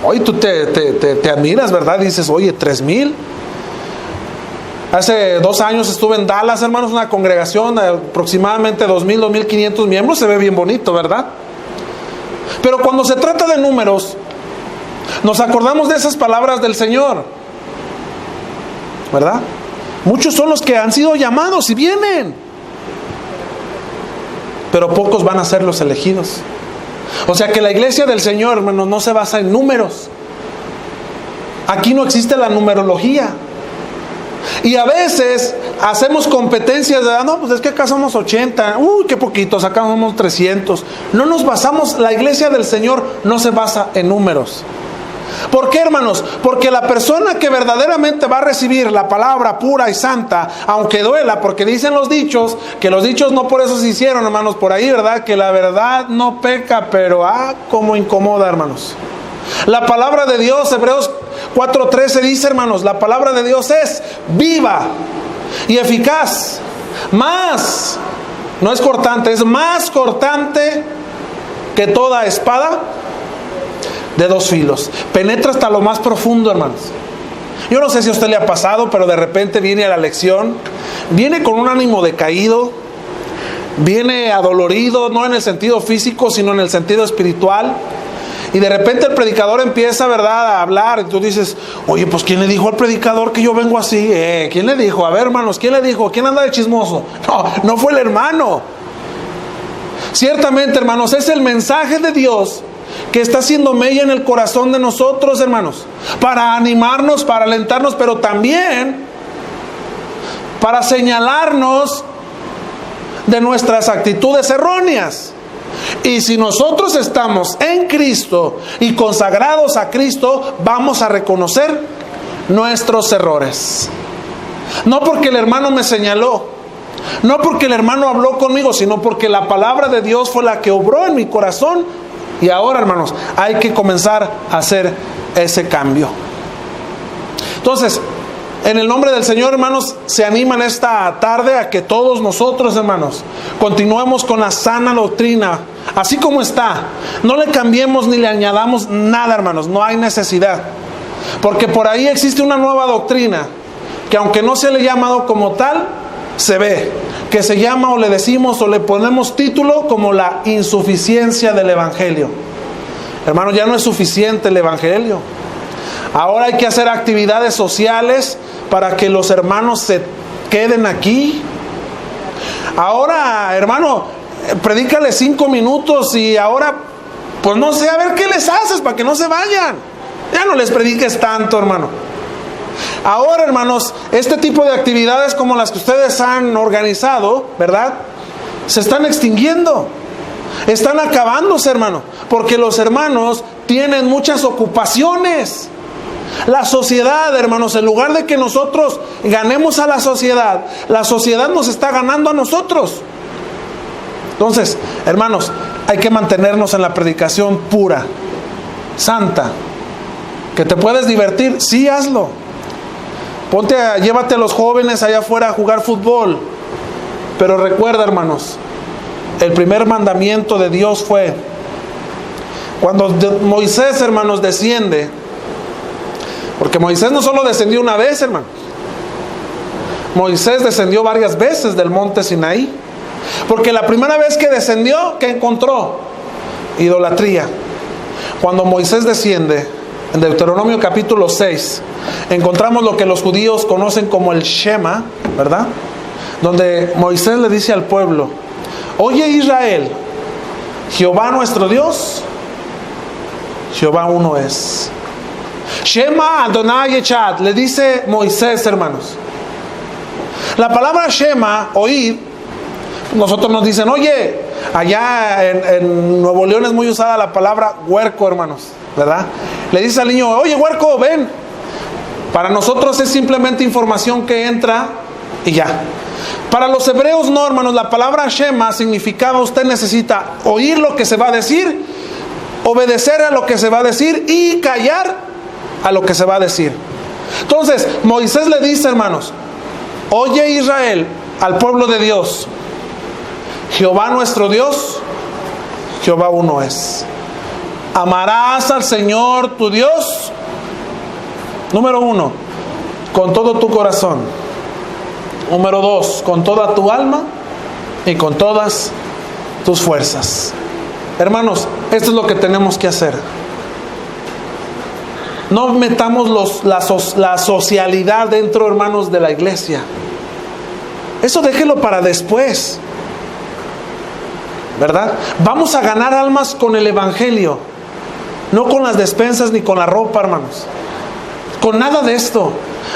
Hoy tú te admiras, ¿verdad? Dices, oye, 3,000. Hace 2 años estuve en Dallas, hermanos, una congregación de aproximadamente 2,000, 2,500 miembros. Se ve bien bonito, ¿verdad? Pero cuando se trata de números, nos acordamos de esas palabras del Señor, ¿verdad? Muchos son los que han sido llamados y vienen, pero pocos van a ser los elegidos. O sea que la iglesia del Señor, hermanos, no se basa en números. Aquí no existe la numerología. Y a veces hacemos competencias de, no, pues es que acá somos 80, qué poquitos, acá somos 300. No nos basamos, la iglesia del Señor no se basa en números. ¿Por qué, hermanos? Porque la persona que verdaderamente va a recibir la palabra pura y santa, aunque duela, porque dicen los dichos, que los dichos no por eso se hicieron, hermanos, por ahí, ¿verdad? Que la verdad no peca, pero como incomoda, hermanos. La palabra de Dios, Hebreos 4:13 dice, hermanos, la palabra de Dios es viva y eficaz, más, no es cortante, es más cortante que toda espada de 2 filos. Penetra hasta lo más profundo, hermanos. Yo no sé si a usted le ha pasado, pero de repente viene a la lección, viene con un ánimo decaído, viene adolorido, no en el sentido físico, sino en el sentido espiritual. Y de repente el predicador empieza, ¿verdad?, a hablar. Y tú dices, oye, pues ¿quién le dijo al predicador que yo vengo así? ¿Quién le dijo? A ver, hermanos, ¿quién le dijo? ¿Quién anda de chismoso? No fue el hermano. Ciertamente, hermanos, es el mensaje de Dios que está haciendo mella en el corazón de nosotros, hermanos, para animarnos, para alentarnos, pero también para señalarnos de nuestras actitudes erróneas. Y si nosotros estamos en Cristo y consagrados a Cristo, vamos a reconocer nuestros errores. No porque el hermano me señaló, no porque el hermano habló conmigo, sino porque la palabra de Dios fue la que obró en mi corazón. Y ahora, hermanos, hay que comenzar a hacer ese cambio. Entonces, en el nombre del Señor, hermanos, se animan esta tarde a que todos nosotros, hermanos, continuemos con la sana doctrina, así como está. No le cambiemos ni le añadamos nada, hermanos, no hay necesidad. Porque por ahí existe una nueva doctrina, que aunque no se le ha llamado como tal, se ve, que se llama o le decimos o le ponemos título como la insuficiencia del Evangelio. Hermanos, ya no es suficiente el Evangelio. Ahora hay que hacer actividades sociales para que los hermanos se queden aquí. Ahora, hermano, predícale 5 minutos y ahora, pues no sé, a ver qué les haces para que no se vayan. Ya no les prediques tanto, hermano. Ahora, hermanos, este tipo de actividades como las que ustedes han organizado, ¿verdad?, se están extinguiendo. Están acabándose, hermano, porque los hermanos tienen muchas ocupaciones. La sociedad, hermanos, en lugar de que nosotros ganemos a la sociedad nos está ganando a nosotros. Entonces, hermanos, hay que mantenernos en la predicación pura, santa. ¿Que te puedes divertir? Sí, hazlo. Llévate a los jóvenes allá afuera a jugar fútbol. Pero recuerda, hermanos, el primer mandamiento de Dios fue Cuando Moisés, hermanos, desciende, porque Moisés no solo descendió una vez, hermano. Moisés descendió varias veces del monte Sinaí. Porque la primera vez que descendió, ¿qué encontró? Idolatría. Cuando Moisés desciende, en Deuteronomio capítulo 6, encontramos lo que los judíos conocen como el Shema, ¿verdad? Donde Moisés le dice al pueblo: oye Israel, Jehová nuestro Dios, Jehová uno es. Shema Adonai Echad, le dice Moisés, hermanos. La palabra Shema, oír, nosotros nos dicen, oye, allá en Nuevo León es muy usada la palabra huerco, hermanos, ¿verdad? Le dice al niño, oye huerco, ven. Para nosotros es simplemente información que entra y ya. Para los hebreos no, hermanos, la palabra Shema significaba usted necesita oír lo que se va a decir, obedecer a lo que se va a decir y callar a lo que se va a decir. Entonces, Moisés le dice, hermanos, oye Israel, al pueblo de Dios, Jehová nuestro Dios, Jehová uno es. Amarás al Señor tu Dios, número 1, con todo tu corazón. Número 2, con toda tu alma y con todas tus fuerzas. Hermanos, esto es lo que tenemos que hacer. No metamos la socialidad dentro, hermanos, de la iglesia. Eso déjelo para después, ¿verdad? Vamos a ganar almas con el evangelio, no con las despensas ni con la ropa, hermanos. Con nada de esto.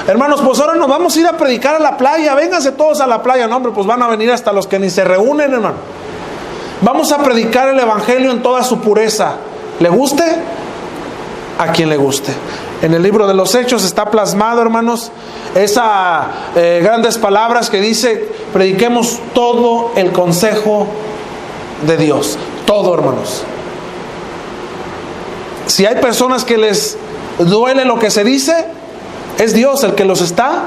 Hermanos, pues ahora nos vamos a ir a predicar a la playa. Vénganse todos a la playa. No, hombre, pues van a venir hasta los que ni se reúnen, hermano. Vamos a predicar el evangelio en toda su pureza. ¿Le guste? A quien le guste. En el libro de los Hechos está plasmado, hermanos, esas grandes palabras que dice: prediquemos todo el consejo de Dios. Todo, hermanos. Si hay personas que les duele lo que se dice, es Dios el que los está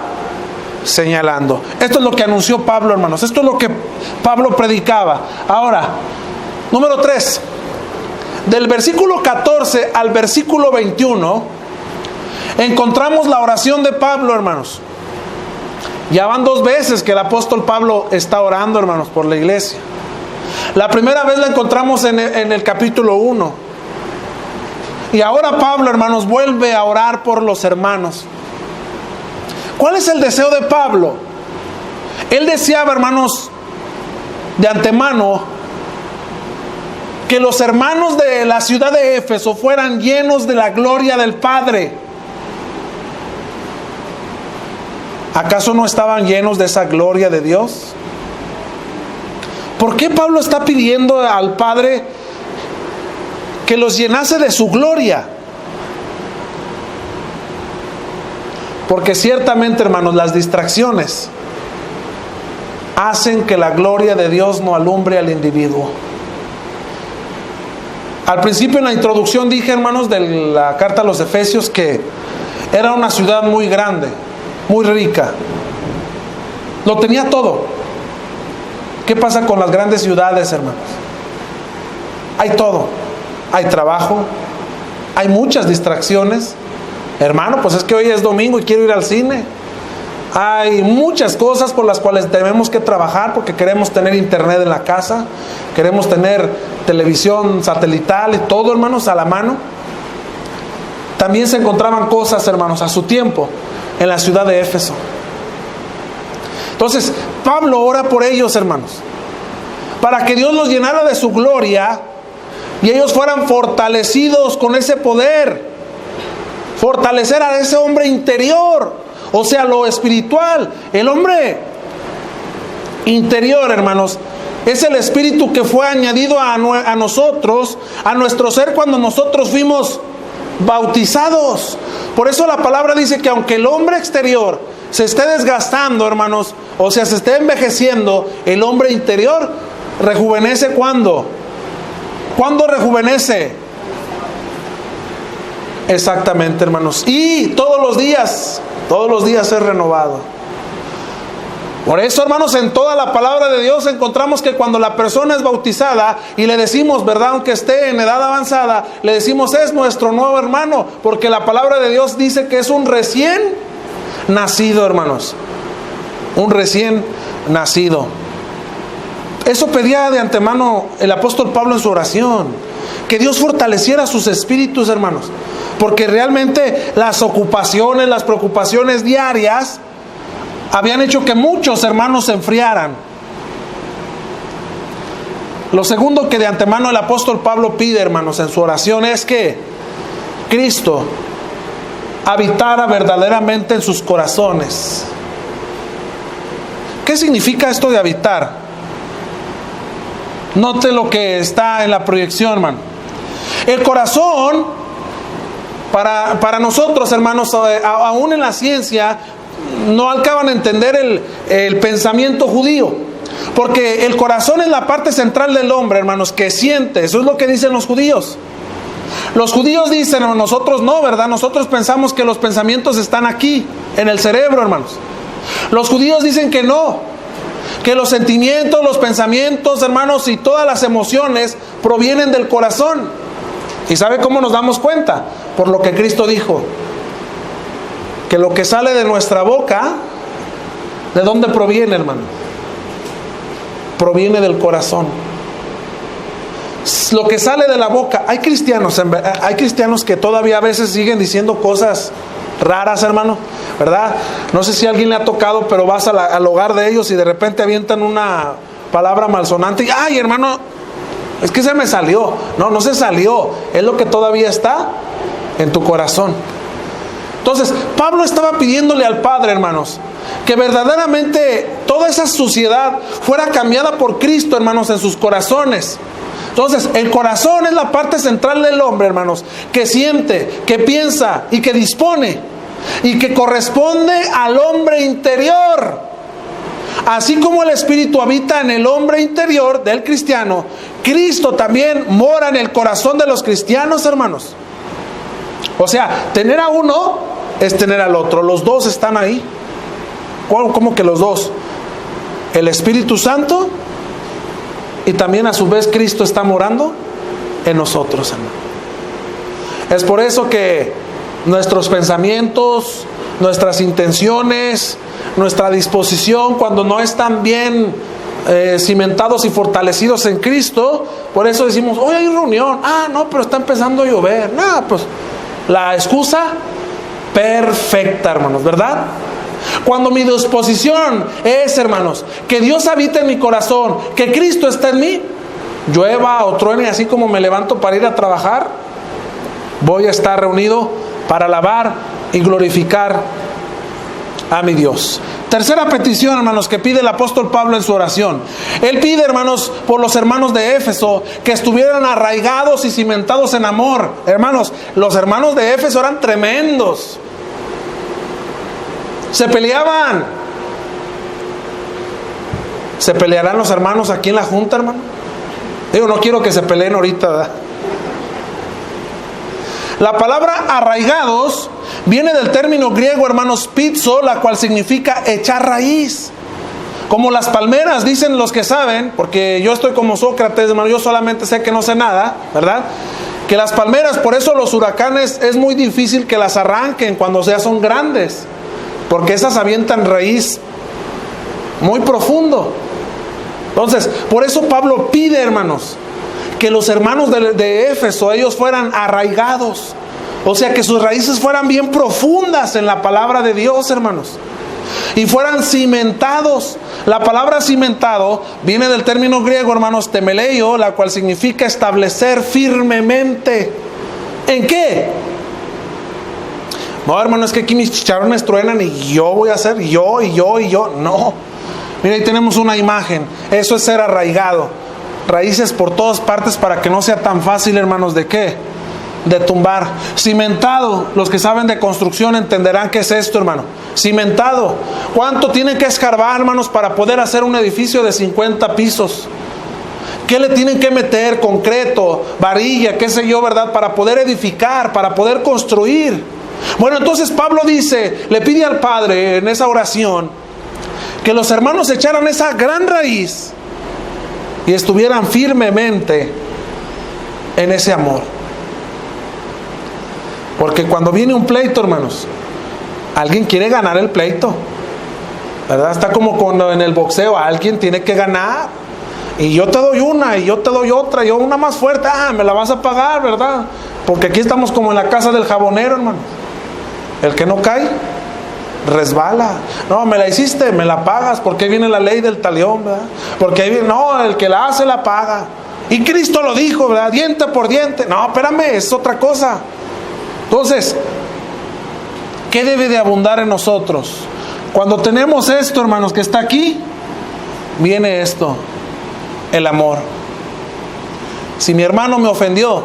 señalando. Esto es lo que anunció Pablo, hermanos. Esto es lo que Pablo predicaba. Ahora, número 3. Del versículo 14 al versículo 21, encontramos la oración de Pablo, hermanos. Ya van 2 veces que el apóstol Pablo está orando, hermanos, por la iglesia. La primera vez la encontramos en el capítulo 1. Y ahora Pablo, hermanos, vuelve a orar por los hermanos. ¿Cuál es el deseo de Pablo? Él deseaba, hermanos, de antemano, que los hermanos de la ciudad de Éfeso fueran llenos de la gloria del Padre. ¿Acaso no estaban llenos de esa gloria de Dios? ¿Por qué Pablo está pidiendo al Padre que los llenase de su gloria? Porque ciertamente, hermanos, las distracciones hacen que la gloria de Dios no alumbre al individuo. Al principio, en la introducción, dije, hermanos, de la carta a los Efesios, que era una ciudad muy grande, muy rica. Lo tenía todo. ¿Qué pasa con las grandes ciudades, hermanos? Hay todo. Hay trabajo, hay muchas distracciones. Hermano, pues es que hoy es domingo y quiero ir al cine. Hay muchas cosas por las cuales tenemos que trabajar, porque queremos tener internet en la casa, queremos tener televisión satelital y todo, hermanos, a la mano. También se encontraban cosas, hermanos, a su tiempo en la ciudad de Éfeso. Entonces, Pablo ora por ellos, hermanos, para que Dios los llenara de su gloria y ellos fueran fortalecidos con ese poder. Fortalecer a ese hombre interior, o sea, lo espiritual. El hombre interior, hermanos, es el espíritu que fue añadido a nosotros, a nuestro ser, cuando nosotros fuimos bautizados. Por eso la palabra dice que aunque el hombre exterior se esté desgastando, hermanos, o sea, se esté envejeciendo, el hombre interior rejuvenece. ¿Cuándo? ¿Cuándo rejuvenece? Exactamente, hermanos. Y todos los días es renovado. Por eso, hermanos, en toda la palabra de Dios encontramos que cuando la persona es bautizada y le decimos, ¿verdad? Aunque esté en edad avanzada, le decimos es nuestro nuevo hermano, porque la palabra de Dios dice que es un recién nacido, hermanos. Un recién nacido. Eso pedía de antemano el apóstol Pablo en su oración, que Dios fortaleciera sus espíritus, hermanos, porque realmente las ocupaciones, las preocupaciones diarias habían hecho que muchos hermanos se enfriaran. Lo segundo que de antemano el apóstol Pablo pide, hermanos, en su oración es que Cristo habitara verdaderamente en sus corazones. ¿Qué significa esto de habitar? Note lo que está en la proyección, hermano. El corazón, para nosotros, hermanos, aún en la ciencia, no acaban a entender el pensamiento judío. Porque el corazón es la parte central del hombre, hermanos, que siente. Eso es lo que dicen los judíos. Los judíos dicen, nosotros no, ¿verdad? Nosotros pensamos que los pensamientos están aquí, en el cerebro, hermanos. Los judíos dicen que no, que los sentimientos, los pensamientos, hermanos, y todas las emociones provienen del corazón. ¿Y sabe cómo nos damos cuenta? Por lo que Cristo dijo, que lo que sale de nuestra boca, ¿de dónde proviene, hermano? Proviene del corazón. Lo que sale de la boca, hay cristianos que todavía a veces siguen diciendo cosas raras, hermano, ¿verdad? No sé si a alguien le ha tocado, pero vas al hogar de ellos y de repente avientan una palabra malsonante y, ay, hermano, es que se me salió. No se salió, es lo que todavía está en tu corazón. Entonces, Pablo estaba pidiéndole al Padre, hermanos, que verdaderamente toda esa suciedad fuera cambiada por Cristo, hermanos, en sus corazones. Entonces, el corazón es la parte central del hombre, hermanos, que siente, que piensa y que dispone y que corresponde al hombre interior. Así como el Espíritu habita en el hombre interior del cristiano, Cristo también mora en el corazón de los cristianos, hermanos. O sea, tener a uno es tener al otro. Los dos están ahí. ¿Cómo que los dos? El Espíritu Santo y también a su vez Cristo está morando en nosotros, hermano. Es por eso que nuestros pensamientos, nuestras intenciones, nuestra disposición, cuando no están bien cimentados y fortalecidos en Cristo, por eso decimos, hoy hay reunión. No, pero está empezando a llover. Pues la excusa perfecta, hermanos, ¿verdad? Cuando mi disposición es, hermanos, que Dios habita en mi corazón, que Cristo está en mí, llueva o truene, así como me levanto para ir a trabajar, voy a estar reunido para alabar y glorificar a mi Dios. Tercera petición, hermanos, que pide el apóstol Pablo en su oración. Él pide, hermanos, por los hermanos de Éfeso, que estuvieran arraigados y cimentados en amor. Hermanos, los hermanos de Éfeso eran tremendos. Se peleaban. ¿Se pelearán los hermanos aquí en la junta, hermano? Digo, no quiero que se peleen ahorita, ¿verdad? La palabra arraigados viene del término griego, hermanos, pizzo, la cual significa echar raíz. Como las palmeras, dicen los que saben, porque yo estoy como Sócrates, hermano, yo solamente sé que no sé nada, ¿verdad? Que las palmeras, por eso los huracanes es muy difícil que las arranquen cuando ya son grandes, porque esas avientan raíz muy profundo. Entonces, por eso Pablo pide, hermanos, que los hermanos de Éfeso, ellos fueran arraigados. O sea, que sus raíces fueran bien profundas en la palabra de Dios, hermanos. Y fueran cimentados. La palabra cimentado viene del término griego, hermanos, temeleio, la cual significa establecer firmemente. ¿En qué? No, hermano, es que aquí mis chicharrones truenan y yo voy a hacer yo. No. Mira, ahí tenemos una imagen. Eso es ser arraigado. Raíces por todas partes para que no sea tan fácil, hermanos, ¿de qué? De tumbar. Cimentado. Los que saben de construcción entenderán qué es esto, hermano. Cimentado. ¿Cuánto tienen que escarbar, hermanos, para poder hacer un edificio de 50 pisos? ¿Qué le tienen que meter? Concreto, varilla, qué sé yo, ¿verdad? Para poder edificar, para poder construir. Bueno, entonces Pablo dice, le pide al Padre en esa oración, que los hermanos echaran esa gran raíz y estuvieran firmemente en ese amor. Porque cuando viene un pleito, hermanos, alguien quiere ganar el pleito, ¿verdad? Está como cuando en el boxeo alguien tiene que ganar. Y yo te doy una, y yo te doy otra, y yo una más fuerte, me la vas a pagar, ¿verdad? Porque aquí estamos como en la casa del jabonero, hermano. El que no cae, resbala. No, me la hiciste, me la pagas, porque ahí viene la ley del talión, ¿verdad? Porque ahí viene, no, el que la hace la paga. Y Cristo lo dijo, ¿verdad? Diente por diente. No, espérame, es otra cosa. Entonces, ¿qué debe de abundar en nosotros? Cuando tenemos esto, hermanos, que está aquí, viene esto. El amor. Si mi hermano me ofendió,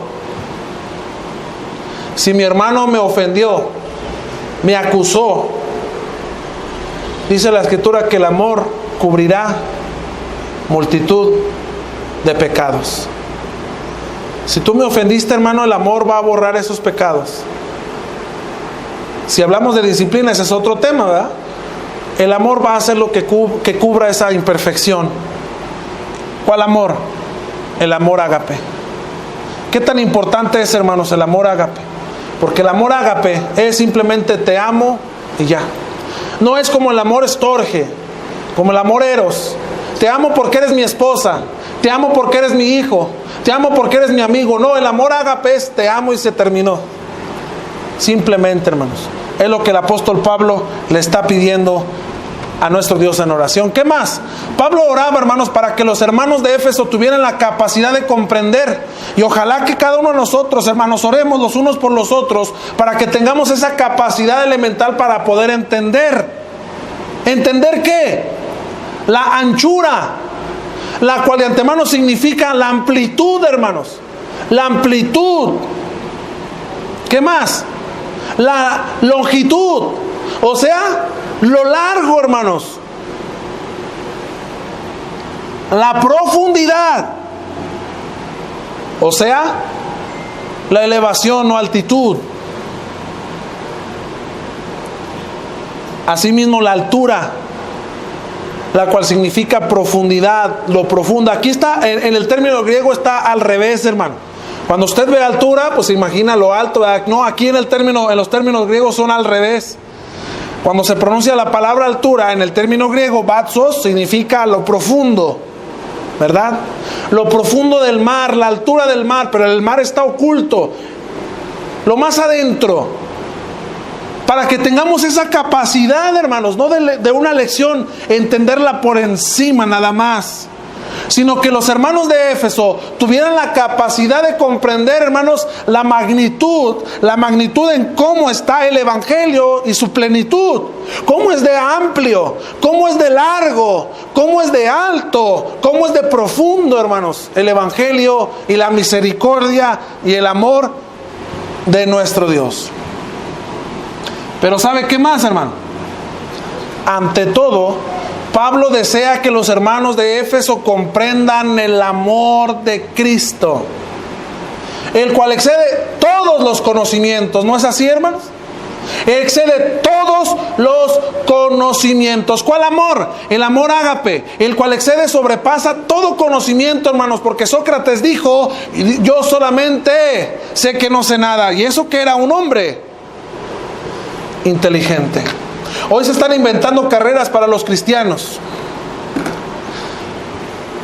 me acusó, dice la Escritura que el amor cubrirá multitud de pecados. Si tú me ofendiste, hermano, el amor va a borrar esos pecados. Si hablamos de disciplina, ese es otro tema, ¿verdad? El amor va a hacer lo que cubra esa imperfección. ¿Cuál amor? El amor ágape. ¿Qué tan importante es, hermanos, el amor ágape? Porque el amor ágape es simplemente te amo y ya. No es como el amor estorge, como el amor eros. Te amo porque eres mi esposa, te amo porque eres mi hijo, te amo porque eres mi amigo. No, el amor ágape es te amo y se terminó. Simplemente, hermanos, es lo que el apóstol Pablo le está pidiendo a nuestro Dios en oración. ¿Qué más? Pablo oraba, hermanos, para que los hermanos de Éfeso tuvieran la capacidad de comprender. Y ojalá que cada uno de nosotros, hermanos, oremos los unos por los otros para que tengamos esa capacidad elemental para poder entender. ¿Entender qué? La anchura, la cual de antemano significa la amplitud, hermanos. La amplitud. ¿Qué más? La longitud. O sea, lo largo, hermanos. La profundidad. O sea, la elevación o altitud. Asimismo, la altura, la cual significa profundidad, lo profundo. Aquí está, en el término griego está al revés, hermano. Cuando usted ve altura, pues se imagina lo alto. No, aquí en los términos griegos son al revés. Cuando se pronuncia la palabra altura en el término griego, batsos, significa lo profundo, ¿verdad? Lo profundo del mar, la altura del mar, pero el mar está oculto, lo más adentro, para que tengamos esa capacidad, hermanos, no de una lección, entenderla por encima nada más, sino que los hermanos de Éfeso tuvieran la capacidad de comprender, hermanos, la magnitud en cómo está el Evangelio y su plenitud, cómo es de amplio, cómo es de largo, cómo es de alto, cómo es de profundo, hermanos, el Evangelio y la misericordia y el amor de nuestro Dios. Pero ¿sabe qué más, hermano? Ante todo, Pablo desea que los hermanos de Éfeso comprendan el amor de Cristo, el cual excede todos los conocimientos. ¿No es así, hermanos? Excede todos los conocimientos. ¿Cuál amor? El amor ágape, el cual excede, sobrepasa todo conocimiento, hermanos, porque Sócrates dijo: yo solamente sé que no sé nada. Y eso que era un hombre inteligente. Hoy se están inventando carreras para los cristianos.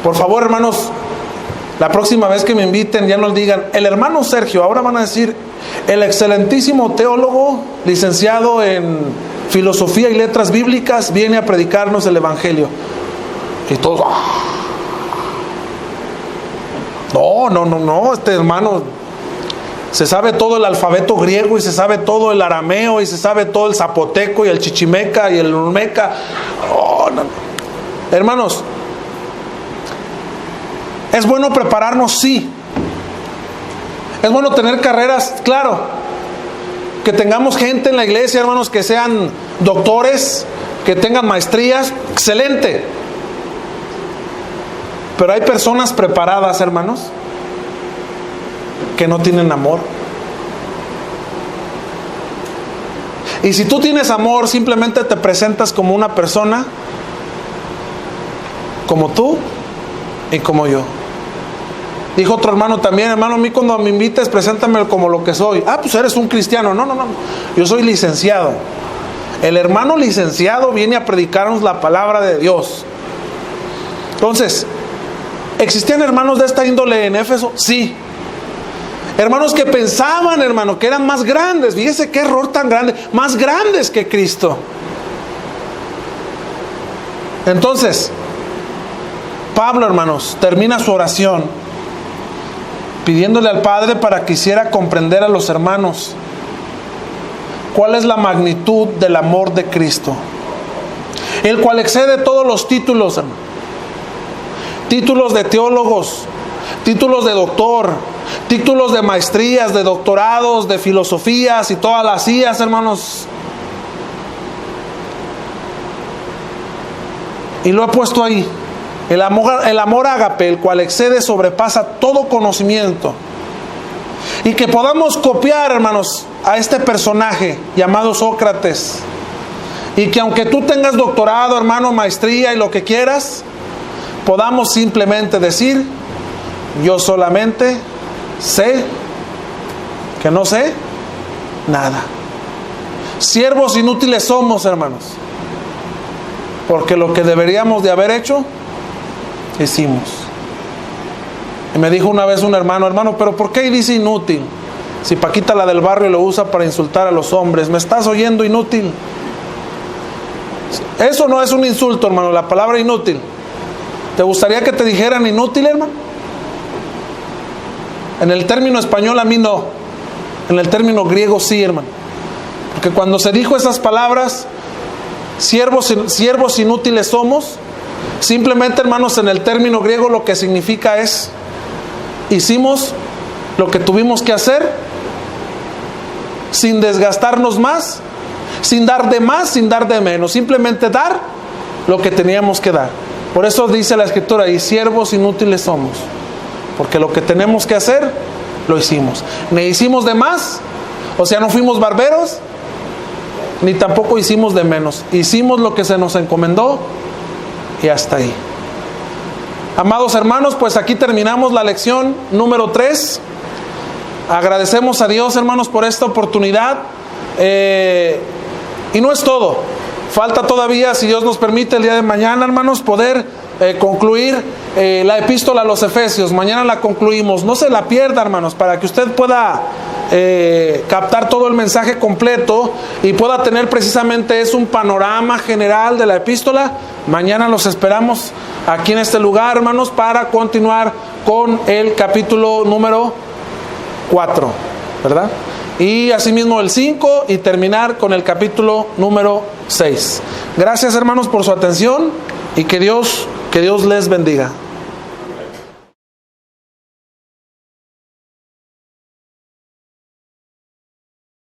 Por favor, hermanos, la próxima vez que me inviten, ya nos digan el hermano Sergio. Ahora van a decir el excelentísimo teólogo, licenciado en filosofía y letras bíblicas, viene a predicarnos el Evangelio. Y todos, no, este hermano se sabe todo el alfabeto griego y se sabe todo el arameo y se sabe todo el zapoteco y el chichimeca y el olmeca. Hermanos, es bueno prepararnos, sí. Es bueno tener carreras, claro. Que tengamos gente en la iglesia, hermanos, que sean doctores, que tengan maestrías, excelente. Pero hay personas preparadas, hermanos, que no tienen amor. Y si tú tienes amor, simplemente te presentas como una persona como tú y como yo. Dijo otro hermano también: hermano, a mí cuando me invites, preséntame como lo que soy. Ah, pues eres un cristiano. No, yo soy licenciado. El hermano licenciado viene a predicarnos la palabra de Dios. Entonces, ¿existían hermanos de esta índole en Éfeso? Sí. Hermanos que pensaban, hermano, que eran más grandes. Fíjese qué error tan grande. Más grandes que Cristo. Entonces, Pablo, hermanos, termina su oración pidiéndole al Padre para que hiciera comprender a los hermanos cuál es la magnitud del amor de Cristo, el cual excede todos los títulos, hermano. Títulos de teólogos, títulos de doctor, títulos de maestrías, de doctorados, de filosofías y todas las IAs, hermanos. Y lo he puesto ahí. El amor ágape, el cual excede, sobrepasa todo conocimiento. Y que podamos copiar, hermanos, a este personaje llamado Sócrates. Y que aunque tú tengas doctorado, hermano, maestría y lo que quieras, podamos simplemente decir: yo solamente sé que no sé nada. Siervos inútiles somos, hermanos, porque lo que deberíamos de haber hecho, hicimos. Y me dijo una vez un hermano, pero ¿por qué dice inútil? Si Paquita, la del barrio, lo usa para insultar a los hombres. ¿Me estás oyendo, inútil? Eso no es un insulto, hermano, la palabra inútil. ¿Te gustaría que te dijeran inútil, hermano? En el término español a mí no. En el término griego sí, hermano. Porque cuando se dijo esas palabras, siervos inútiles somos, simplemente, hermanos, en el término griego lo que significa es: hicimos lo que tuvimos que hacer sin desgastarnos más, sin dar de más, sin dar de menos, simplemente dar lo que teníamos que dar. Por eso dice la Escritura: y siervos inútiles somos, porque lo que tenemos que hacer lo hicimos. Ni hicimos de más, o sea, no fuimos barberos, ni tampoco hicimos de menos. Hicimos lo que se nos encomendó y hasta ahí. Amados hermanos, pues aquí terminamos la lección número 3. Agradecemos a Dios, hermanos, por esta oportunidad. Y no es todo. Falta todavía, si Dios nos permite, el día de mañana, hermanos, poder concluir la epístola a los Efesios. Mañana la concluimos. No se la pierda, hermanos, para que usted pueda captar todo el mensaje completo y pueda tener precisamente un panorama general de la epístola. Mañana los esperamos aquí en este lugar, hermanos, para continuar con el capítulo número 4, ¿verdad? Y asimismo el 5, y terminar con el capítulo número 6. Gracias, hermanos, por su atención, y que Dios les bendiga.